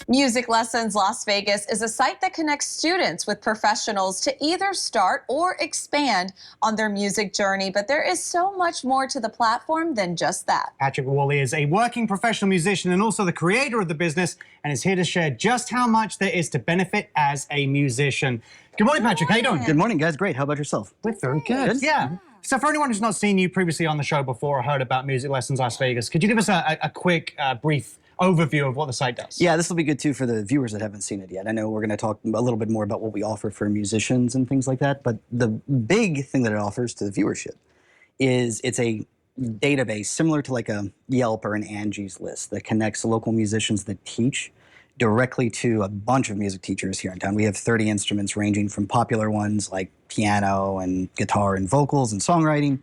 Music Lessons Las Vegas is a site that connects students with professionals to either start or expand on their music journey. But there is so much more to the platform than just that. Patrick Worley is a working professional musician and also the creator of the business, and is here to share just how much there is to benefit as a musician. Good morning, Patrick. How you doing? Good morning, guys. Great. How about yourself? We're very good. Yeah. So for anyone who's not seen you previously on the show before or heard about Music Lessons Las Vegas, could you give us a quick, brief overview of what the site does? Yeah, this will be good too for the viewers that haven't seen it yet. I know we're going to talk a little bit more about what we offer for musicians and things like that, but the big thing that it offers to the viewership is it's a database similar to like a Yelp or an Angie's List that connects local musicians that teach directly to a bunch of music teachers here in town. We have 30 instruments ranging from popular ones like piano and guitar and vocals and songwriting.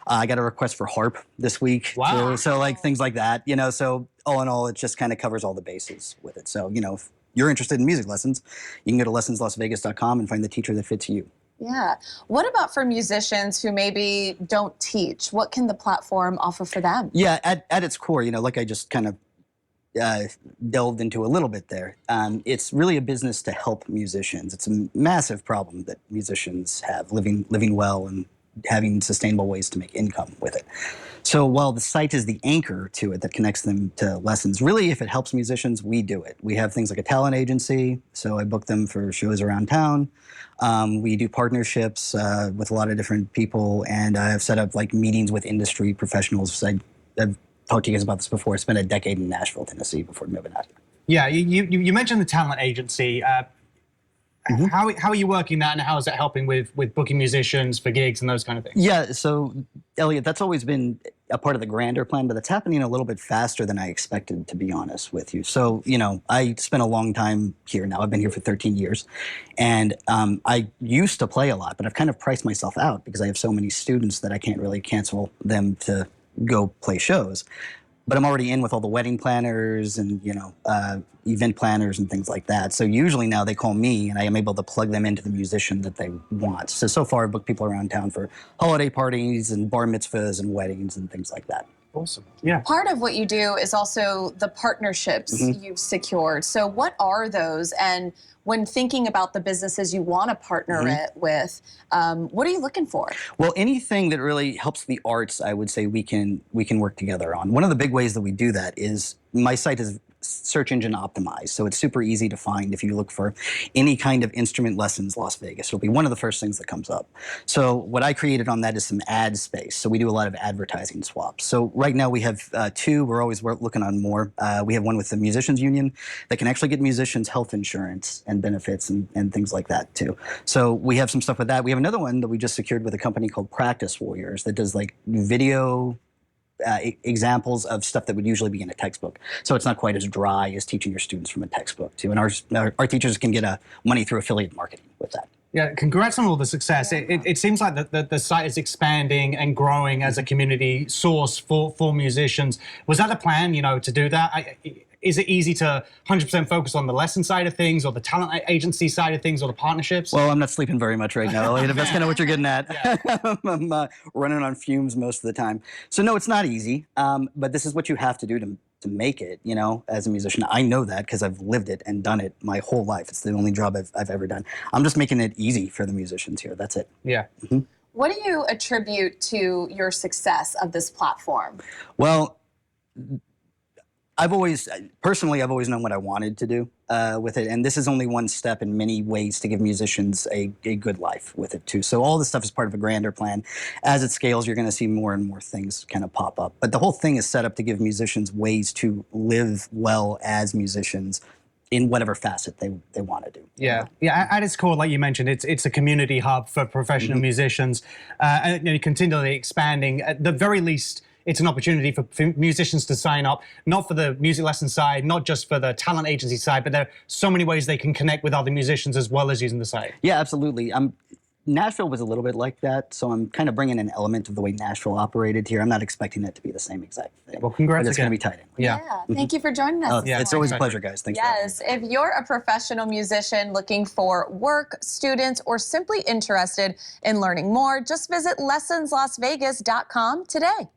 I got a request for harp this week. Wow. So like things like that, you know, so all in all, it just kind of covers all the bases with it. So, you know, if you're interested in music lessons, you can go to lessonslasvegas.com and find the teacher that fits you. Yeah. What about for musicians who maybe don't teach? What can the platform offer for them? Yeah, at its core, you know, like I just kind of delved into a little bit there. It's really a business to help musicians. It's a massive problem that musicians have, living well and having sustainable ways to make income with it. So while the site is the anchor to it that connects them to lessons, really if it helps musicians, we do it. We have things like a talent agency, so I book them for shows around town. We do partnerships with a lot of different people, and I've set up like meetings with industry professionals. I've talked to you guys about this before. I spent a decade in Nashville, Tennessee before moving out here. Yeah, you mentioned the talent agency. How are you working that, and how is it helping with booking musicians for gigs and those kind of things? Yeah, so Elliot, that's always been a part of the grander plan, but it's happening a little bit faster than I expected, to be honest with you. So, you know, I spent a long time here now. I've been here for 13 years, and I used to play a lot, but I've kind of priced myself out because I have so many students that I can't really cancel them to go play shows. But I'm already in with all the wedding planners and, you know, event planners and things like that. So usually now they call me and I am able to plug them into the musician that they want. So far I've booked people around town for holiday parties and bar mitzvahs and weddings and things like that. Awesome. Yeah. Part of what you do is also the partnerships you've secured. So what are those? And when thinking about the businesses you want to partner it with, what are you looking for? Well, anything that really helps the arts, I would say we can work together on. One of the big ways that we do that is my site is search engine optimized, so it's super easy to find. If you look for any kind of instrument lessons Las Vegas, it'll be one of the first things that comes up. So what I created on that is some ad space. So we do a lot of advertising swaps. So right now we have two. We're always looking on more. We have one with the Musicians Union that can actually get musicians health insurance and benefits and things like that too. So we have some stuff with that. We have another one that we just secured with a company called Practice Warriors that does like video examples of stuff that would usually be in a textbook. So it's not quite as dry as teaching your students from a textbook too. And our teachers can get money through affiliate marketing with that. Yeah, congrats on all the success. It seems like the site is expanding and growing as a community source for musicians. Was that the plan, you know, to do that? Is it easy to 100% focus on the lesson side of things or the talent agency side of things or the partnerships? Well, I'm not sleeping very much right now, Elliot, if that's kind of what you're getting at. Yeah. I'm running on fumes most of the time. So no, it's not easy, but this is what you have to do to make it, you know, as a musician. I know that because I've lived it and done it my whole life. It's the only job I've ever done. I'm just making it easy for the musicians here. That's it. Yeah. What do you attribute to your success of this platform? Well, personally, I've always known what I wanted to do with it, and this is only one step in many ways to give musicians a good life with it too. So all this stuff is part of a grander plan. As it scales, you're going to see more and more things kind of pop up. But the whole thing is set up to give musicians ways to live well as musicians in whatever facet they want to do. Yeah, yeah. At its core, like you mentioned, it's a community hub for professional musicians, and continually expanding. At the very least, it's an opportunity for musicians to sign up, not for the music lesson side, not just for the talent agency side, but there are so many ways they can connect with other musicians as well as using the site. Yeah, absolutely. Nashville was a little bit like that, so I'm kind of bringing an element of the way Nashville operated here. I'm not expecting it to be the same exact thing. Well, congrats. It's going to be tight. Yeah. Thank you for joining us. It's always a pleasure, guys. Thanks. Yes, if you're a professional musician looking for work, students, or simply interested in learning more, just visit lessonslasvegas.com today.